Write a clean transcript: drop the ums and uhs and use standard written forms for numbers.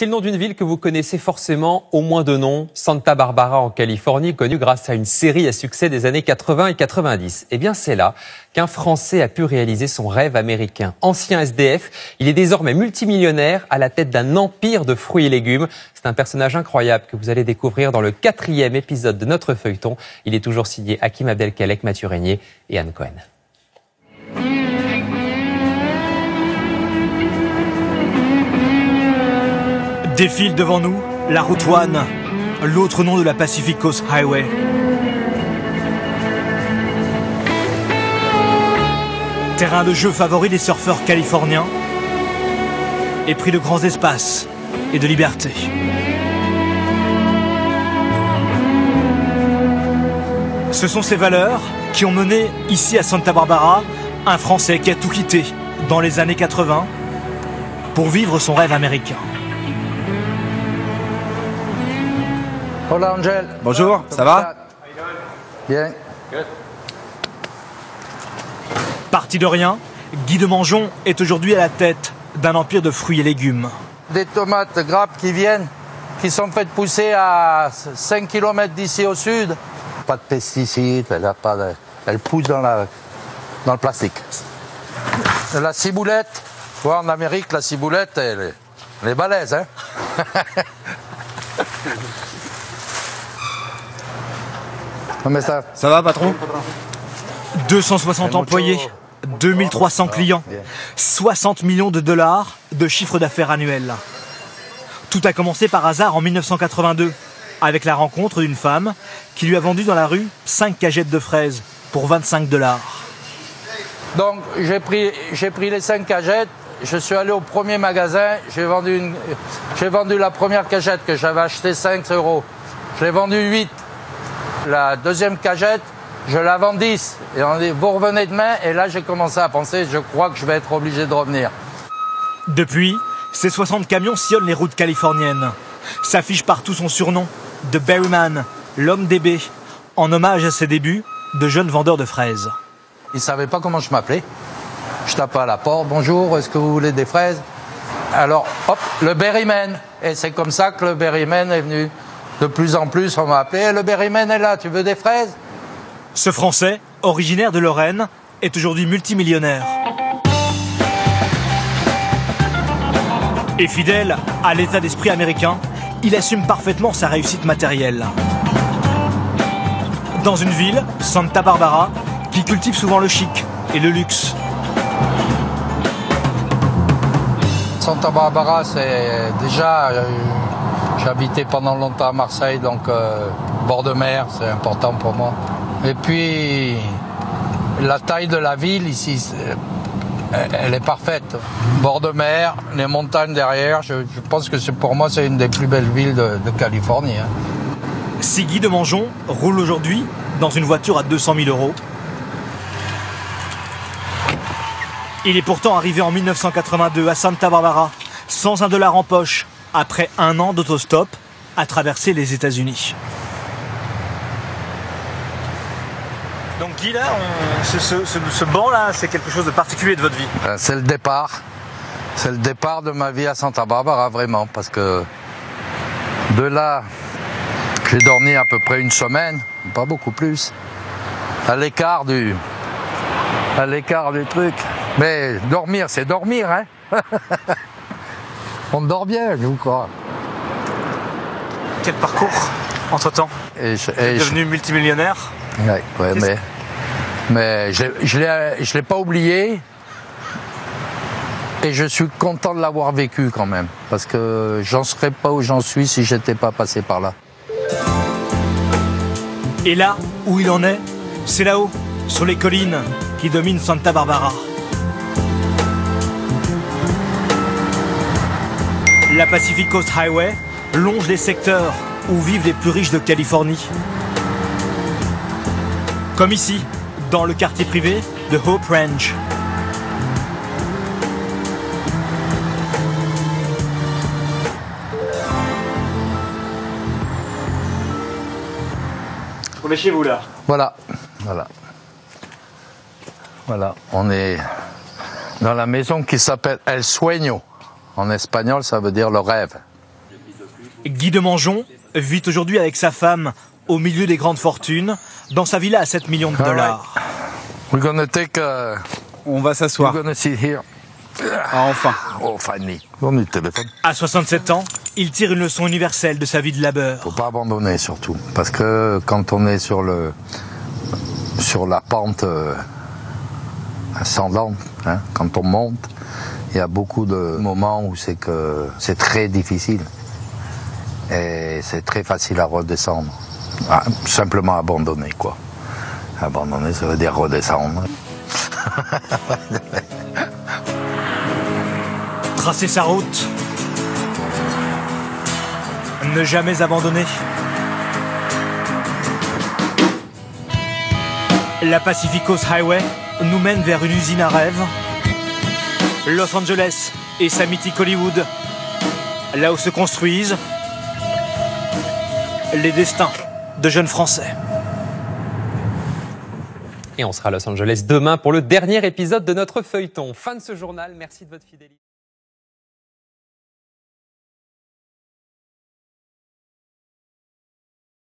C'est le nom d'une ville que vous connaissez forcément, au moins de nom, Santa Barbara en Californie, connue grâce à une série à succès des années 80 et 90. Eh bien, c'est là qu'un Français a pu réaliser son rêve américain. Ancien SDF, il est désormais multimillionnaire à la tête d'un empire de fruits et légumes. C'est un personnage incroyable que vous allez découvrir dans le 4e épisode de notre feuilleton. Il est toujours signé Hakim Abdelkalek, Mathieu Régnier et Anne Cohen. Défile devant nous la route 1, l'autre nom de la Pacific Coast Highway. Terrain de jeu favori des surfeurs californiens, épris de grands espaces et de liberté. Ce sont ces valeurs qui ont mené ici à Santa Barbara un Français qui a tout quitté dans les années 80 pour vivre son rêve américain. Hola Angel. Bonjour, ça va? Bien. Parti de rien, Guy Demangeon est aujourd'hui à la tête d'un empire de fruits et légumes. Des tomates grappes qui sont faites pousser à 5 km d'ici au sud. Pas de pesticides, elle pousse dans le plastique. La ciboulette, en Amérique, la ciboulette, elle est balèze, hein. Mais ça va, patron? 260 employés, 2300 clients, 60 millions de dollars de chiffre d'affaires annuel. Tout a commencé par hasard en 1982, avec la rencontre d'une femme qui lui a vendu dans la rue 5 cagettes de fraises pour 25 $. Donc j'ai pris les 5 cagettes, je suis allé au premier magasin, j'ai vendu la première cagette que j'avais achetée 5 €. Je l'ai vendue 8. La deuxième cagette, je la vends 10. Et on dit, vous revenez demain. Et là, j'ai commencé à penser, je crois que je vais être obligé de revenir. Depuis, ces 60 camions sillonnent les routes californiennes. S'affiche partout son surnom, de Berryman, l'homme des baies, en hommage à ses débuts de jeune vendeur de fraises. Ils ne savaient pas comment je m'appelais. Je tapais à la porte, bonjour, est-ce que vous voulez des fraises? Alors, hop, le Berryman. Et c'est comme ça que le Berryman est venu. De plus en plus, on m'a appelé, le Berryman est là, tu veux des fraises? Ce Français, originaire de Lorraine, est aujourd'hui multimillionnaire. Et fidèle à l'état d'esprit américain, il assume parfaitement sa réussite matérielle. Dans une ville, Santa Barbara, qui cultive souvent le chic et le luxe. Santa Barbara, c'est déjà... J'ai habité pendant longtemps à Marseille, donc bord de mer, c'est important pour moi. Et puis, la taille de la ville ici, elle est parfaite. Bord de mer, les montagnes derrière, je pense que pour moi, c'est une des plus belles villes de Californie. Hein. Si Guy Demangeon roule aujourd'hui dans une voiture à 200 000 €, il est pourtant arrivé en 1982 à Santa Barbara, sans $1 en poche, après un an d'autostop à traverser les États-Unis. Donc Guy, là, ce banc-là, c'est quelque chose de particulier de votre vie? C'est le départ. C'est le départ de ma vie à Santa Barbara, vraiment. Parce que de là, j'ai dormi à peu près une semaine, pas beaucoup plus. À l'écart du truc. Mais dormir, c'est dormir, hein. On dort bien, nous, quoi. Quel parcours, entre-temps? Devenu multimillionnaire? Ouais, mais je l'ai pas oublié. Et je suis content de l'avoir vécu, quand même. Parce que j'en serais pas où j'en suis si j'étais pas passé par là. Et là, où il en est, c'est là-haut, sur les collines qui dominent Santa Barbara. La Pacific Coast Highway longe les secteurs où vivent les plus riches de Californie. Comme ici, dans le quartier privé de Hope Ranch. On est chez vous là. Voilà. On est dans la maison qui s'appelle El Sueño. En espagnol, ça veut dire le rêve. Guy de Mangeon vit aujourd'hui avec sa femme au milieu des grandes fortunes, dans sa villa à 7 millions de dollars. We're gonna take On va s'asseoir. we're gonna sit here. Ah, enfin. Oh, Fanny. On est téléphone. À 67 ans, il tire une leçon universelle de sa vie de labeur. Faut pas abandonner surtout, parce que quand on est sur la pente ascendante, hein, quand on monte, il y a beaucoup de moments où c'est très difficile et c'est très facile à redescendre. Ah, simplement abandonner, quoi. Abandonner, ça veut dire redescendre. Tracer sa route. Ne jamais abandonner. La Pacific Coast Highway nous mène vers une usine à rêve. Los Angeles et sa mythique Hollywood. Là où se construisent les destins de jeunes Français. Et on sera à Los Angeles demain pour le dernier épisode de notre feuilleton. Fin de ce journal, merci de votre fidélité.